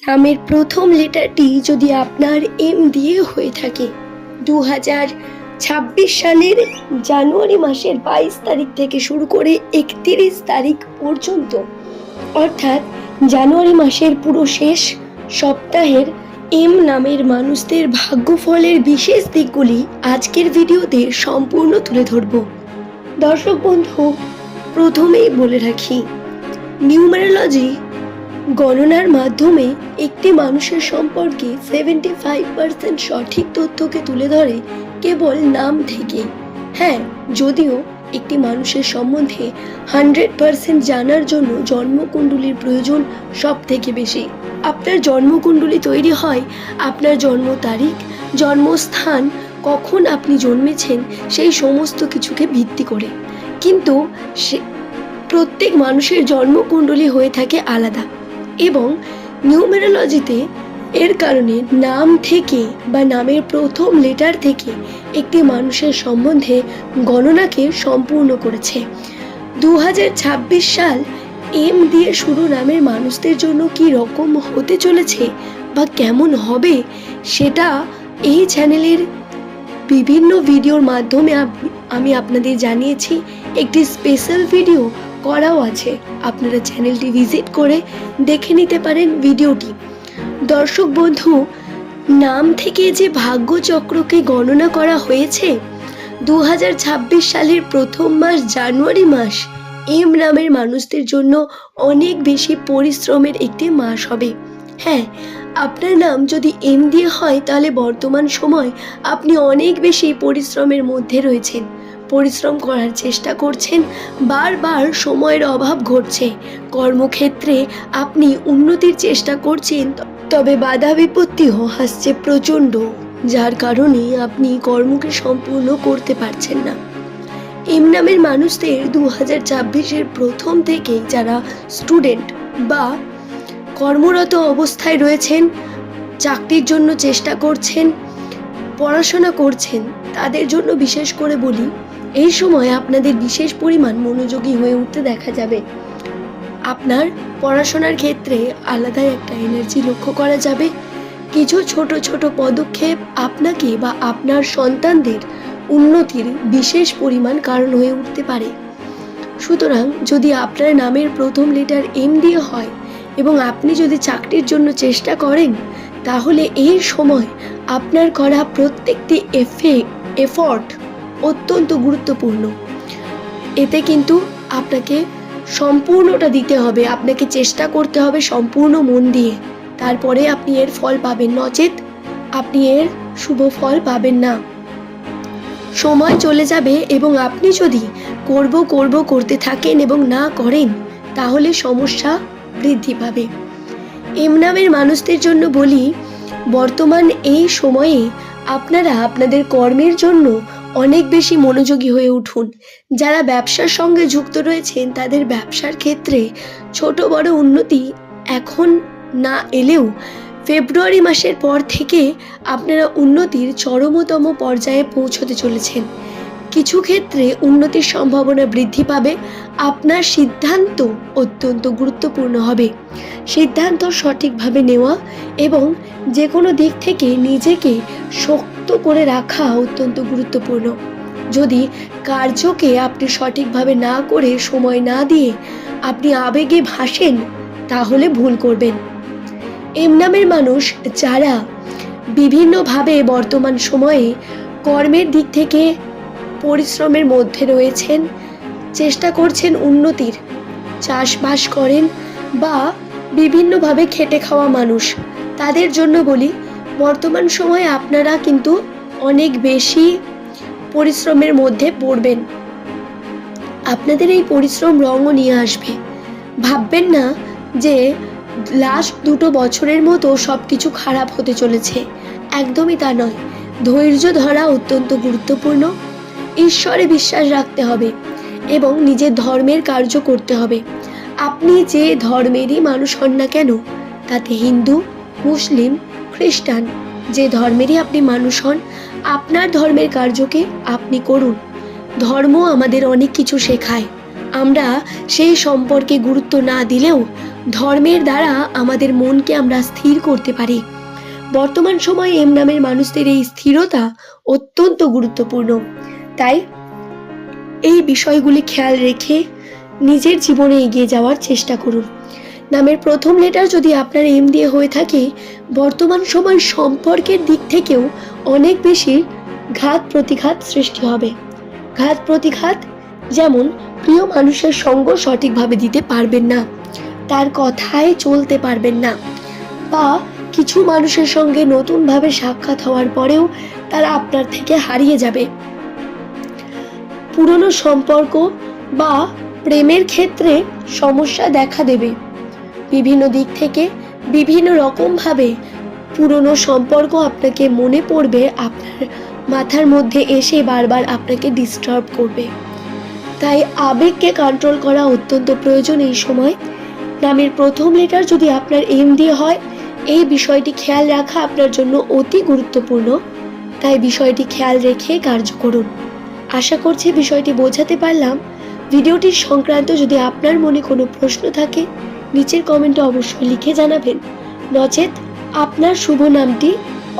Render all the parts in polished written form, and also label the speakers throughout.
Speaker 1: নামের প্রথম লেটারটি যদি আপনার এম দিয়ে হয়ে থাকে 2026 সালের জানুয়ারি মাসের 22 তারিখ থেকে শুরু করে 31 তারিখ পর্যন্ত, অর্থাৎ জানুয়ারি মাসের পুরো শেষ সপ্তাহের এম নামের মানুষদের ভাগ্যফলের বিশেষ দিকগুলি আজকের ভিডিওতে সম্পূর্ণ তুলে ধরব। দর্শক বন্ধু, প্রথমেই বলে রাখি, নিউমেরোলজি গণনার মাধ্যমে একটি মানুষের সম্পর্কে 75% সঠিক তথ্যকে তুলে ধরে কেবল নাম থেকে। হ্যাঁ, যদিও একটি মানুষের সম্বন্ধে 100% জানার জন্য জন্মকুণ্ডলীর প্রয়োজন সব থেকে বেশি। আপনার জন্মকুণ্ডলী তৈরি হয় আপনার জন্ম তারিখ, জন্মস্থান, কখন আপনি জন্মেছেন সেই সমস্ত কিছুকে ভিত্তি করে, কিন্তু প্রত্যেক মানুষের জন্মকুণ্ডলী হয়ে থাকে আলাদা। এবং নিউমেরোলজিতে এর কারণে নাম থেকে বা নামের প্রথম লেটার থেকে একটি মানুষের সম্বন্ধে গণনাকে সম্পূর্ণ করেছে। 2026 সাল এম দিয়ে শুরু নামের মানুষদের জন্য কি রকম হতে চলেছে বা কেমন হবে, সেটা এই চ্যানেলের বিভিন্ন ভিডিওর মাধ্যমে আমি আপনাদের জানিয়েছি। একটি স্পেশাল ভিডিও করাও আছে, আপনারা চ্যানেলটি ভিজিট করে দেখে নিতে পারেন ভিডিওটি। দর্শক বন্ধু, নাম থেকে যে ভাগ্যচক্রকে গণনা করা হয়েছে, 2026 সালের প্রথম মাস জানুয়ারি মাস এম নামের মানুষদের জন্য অনেক বেশি পরিশ্রমের একটি মাস হবে। হ্যাঁ, আপনার নাম যদি এম দিয়ে হয় তাহলে বর্তমান সময় আপনি অনেক বেশি পরিশ্রমের মধ্যে রয়েছেন, পরিশ্রম করার চেষ্টা করছেন, বারবার সময়ের অভাব ঘটছে, কর্মক্ষেত্রে আপনি উন্নতির চেষ্টা করছেন, তবে বাধা বিপত্তিও আসছে প্রচণ্ড, যার কারণে আপনি কর্মকে সম্পূর্ণ করতে পারছেন না। এম নামের মানুষদের 2026-এর প্রথম থেকে যারা স্টুডেন্ট বা কর্মরত অবস্থায় রয়েছেন, চাকরির জন্য চেষ্টা করছেন, পড়াশোনা করছেন, তাদের জন্য বিশেষ করে বলি, এই সময় আপনাদের বিশেষ পরিমাণ মনোযোগী হয়ে উঠতে দেখা যাবে। আপনার পড়াশোনার ক্ষেত্রে আলাদা একটা এনার্জি লক্ষ্য করা যাবে। কিছু ছোট ছোট পদক্ষেপ আপনাকে বা আপনার সন্তানদের উন্নতির বিশেষ পরিমাণ কারণ হয়ে উঠতে পারে। সুতরাং যদি আপনার নামের প্রথম লেটার এম দিয়ে হয় এবং আপনি যদি চাকরির জন্য চেষ্টা করেন, তাহলে এই সময় আপনার করা প্রত্যেকটি এফর্ট অত্যন্ত গুরুত্বপূর্ণ। এতে কিন্তু আপনাকে সম্পূর্ণটা দিতে হবে, আপনাকে চেষ্টা করতে হবে সম্পূর্ণ মন দিয়ে, তারপরে আপনি এর ফল পাবেন, নচেত আপনি এর শুভ ফল পাবেন না। সময় চলে যাবে এবং আপনি যদি করতে থাকেন এবং না করেন, তাহলে সমস্যা বৃদ্ধি পাবে। এম নামের মানুষদের জন্য বলি, বর্তমান এই সময়ে আপনারা আপনাদের কর্মের জন্য অনেক বেশি মনোযোগী হয়ে উঠুন। যারা ব্যবসার সঙ্গে যুক্ত রয়েছেন, তাদের ব্যবসার ক্ষেত্রে ছোট বড় উন্নতি এখন না এলেও ফেব্রুয়ারি মাসের পর থেকে আপনারা উন্নতির চরমতম পর্যায়ে পৌঁছতে চলেছেন। কিছু ক্ষেত্রে উন্নতির সম্ভাবনা বৃদ্ধি পাবে। আপনার সিদ্ধান্ত অত্যন্ত গুরুত্বপূর্ণ হবে। সিদ্ধান্ত সঠিকভাবে নেওয়া এবং যে কোনো দিক থেকে নিজেকে শক্ত করে রাখা অত্যন্ত গুরুত্বপূর্ণ। যদি কার্যকে আপনি সঠিকভাবে না করে, সময় না দিয়ে আপনি আবেগে ভাসেন, তাহলে ভুল করবেন। এম নামের মানুষ যারা বিভিন্নভাবে বর্তমান সময়ে কর্মের দিক থেকে পরিশ্রমের মধ্যে রয়েছেন, চেষ্টা করছেন উন্নতির, চাষবাস করেন বা বিভিন্নভাবে খেটে খাওয়া মানুষ, তাদের জন্য বলি, বর্তমান সময়ে আপনারা কিন্তু অনেক বেশি পরিশ্রমের মধ্যে পড়বেন। আপনাদের এই পরিশ্রম রঙও নিয়ে আসবে। ভাববেন না যে লাস্ট 2 বছরের মতো সব কিছু খারাপ হতে চলেছে, একদমই তা নয়। ধৈর্য ধরা অত্যন্ত গুরুত্বপূর্ণ। ঈশ্বরে বিশ্বাস রাখতে হবে এবং নিজের ধর্মের কার্য করতে হবে। আপনি যে ধর্মেরই মানুষ হন না কেন, তাতে হিন্দু, মুসলিম, খ্রিস্টান, যে ধর্মেরই আপনি মানুষ হন, আপনার ধর্মের কার্যকে আপনি করুন। ধর্ম আমাদের অনেক কিছু শেখায়, আমরা সেই সম্পর্কে গুরুত্ব না দিলেও ধর্মের দ্বারা আমাদের মনকে আমরা স্থির করতে পারি। বর্তমান সময়ে এম নামের মানুষদের এই স্থিরতা অত্যন্ত গুরুত্বপূর্ণ। তাই এই বিষয়গুলি খেয়াল রেখে নিজের জীবনে এগিয়ে যাওয়ার চেষ্টা করুন। নামের প্রথম লেটার যদি আপনার এম দিয়ে হয়ে থাকে, বর্তমান সময় সম্পর্কের দিক থেকেও অনেক বেশি ঘাত প্রতিঘাত সৃষ্টি হবে। ঘাত প্রতিঘাত যেমন প্রিয় মানুষের সঙ্গ সঠিকভাবে দিতে পারবেন না, তার কথায় চলতে পারবেন না, বা কিছু মানুষের সঙ্গে নতুনভাবে সাক্ষাৎ হওয়ার পরেও তারা আপনার থেকে হারিয়ে যাবে। পুরনো সম্পর্ক বা প্রেমের ক্ষেত্রে সমস্যা দেখা দেবে। বিভিন্ন দিক থেকে বিভিন্ন রকমভাবে পুরনো সম্পর্ক আপনাকে মনে পড়বে, আপনার মাথার মধ্যে এসে বারবার আপনাকে ডিস্টার্ব করবে। তাই আবেগকে কন্ট্রোল করা অত্যন্ত প্রয়োজন এই সময়। নামের প্রথম লেটার যদি আপনার এম দিয়ে হয়, এই বিষয়টি খেয়াল রাখা আপনার জন্য অতি গুরুত্বপূর্ণ। তাই বিষয়টি খেয়াল রেখে কার্য করুন। আশা করছি বিষয়টি বোঝাতে পারলাম। ভিডিওটির সংক্রান্ত যদি আপনার মনে কোনো প্রশ্ন থাকে, নিচের কমেন্টে অবশ্যই লিখে জানাবেন। নচেত আপনার শুভ নামটি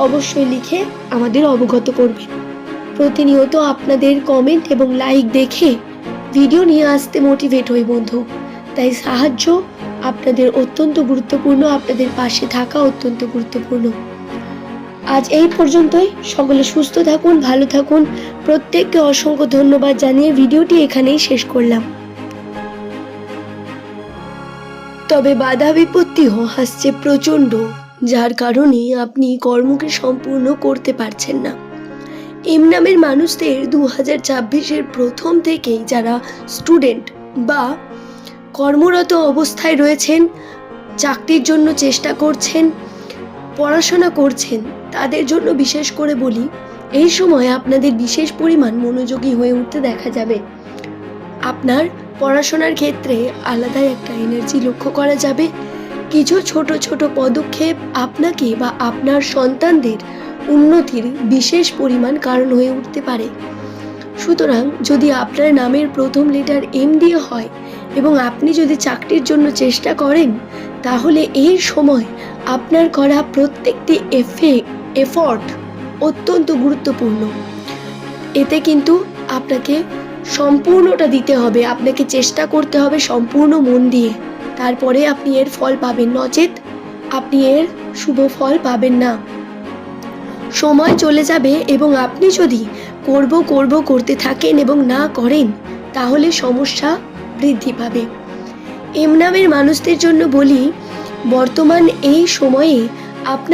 Speaker 1: অবশ্যই লিখে আমাদের অবগত করবেন। প্রতিনিয়ত আপনাদের কমেন্ট এবং লাইক দেখে ভিডিও নিয়ে আসতে মোটিভেট হই বন্ধু। তাই সাহায্য আপনাদের অত্যন্ত গুরুত্বপূর্ণ, আপনাদের পাশে থাকা অত্যন্ত গুরুত্বপূর্ণ। আজ এই পর্যন্তই। সকলে সুস্থ থাকুন, ভালো থাকুন। প্রত্যেককে অসংখ্য ধন্যবাদ জানিয়ে ভিডিওটি এখানেই শেষ করলাম। তবে বাধা বিপত্তিও আসছে প্রচণ্ড, যার কারণে আপনি কর্মকে সম্পূর্ণ করতে পারছেন না। এম নামের মানুষদের 2026-এর প্রথম থেকেই যারা স্টুডেন্ট বা কর্মরত অবস্থায় রয়েছেন, চাকরির জন্য চেষ্টা করছেন, পড়াশোনা করছেন, তাদের জন্য বিশেষ করে বলি, এই সময় আপনাদের বিশেষ পরিমাণ মনোযোগী হয়ে উঠতে দেখা যাবে। আপনার পড়াশোনার ক্ষেত্রে আলাদা একটা এনার্জি লক্ষ্য করা যাবে। কিছু ছোট ছোট পদক্ষেপ আপনাকে বা আপনার সন্তানদের উন্নতির বিশেষ পরিমাণ কারণ হয়ে উঠতে পারে। সুতরাং যদি আপনার নামের প্রথম লেটার এম দিয়ে হয় এবং আপনি যদি চাকরির জন্য চেষ্টা করেন, তাহলে এই সময় আপনার করা প্রত্যেকটি এফর্ট অত্যন্ত গুরুত্বপূর্ণ। এতে কিন্তু আপনাকে সম্পূর্ণটা দিতে হবে, আপনাকে চেষ্টা করতে হবে সম্পূর্ণ মন দিয়ে। তারপরে আপনি এর ফল পাবেন, নচেত আপনি এর শুভ ফল পাবেন না। সময় চলে যাবে এবং আপনি যদি করতে থাকেন এবং না করেন, তাহলে সমস্যা বৃদ্ধি পাবে। এম নামের মানুষদের জন্য বলি, বর্তমান এই সময়ে আপনার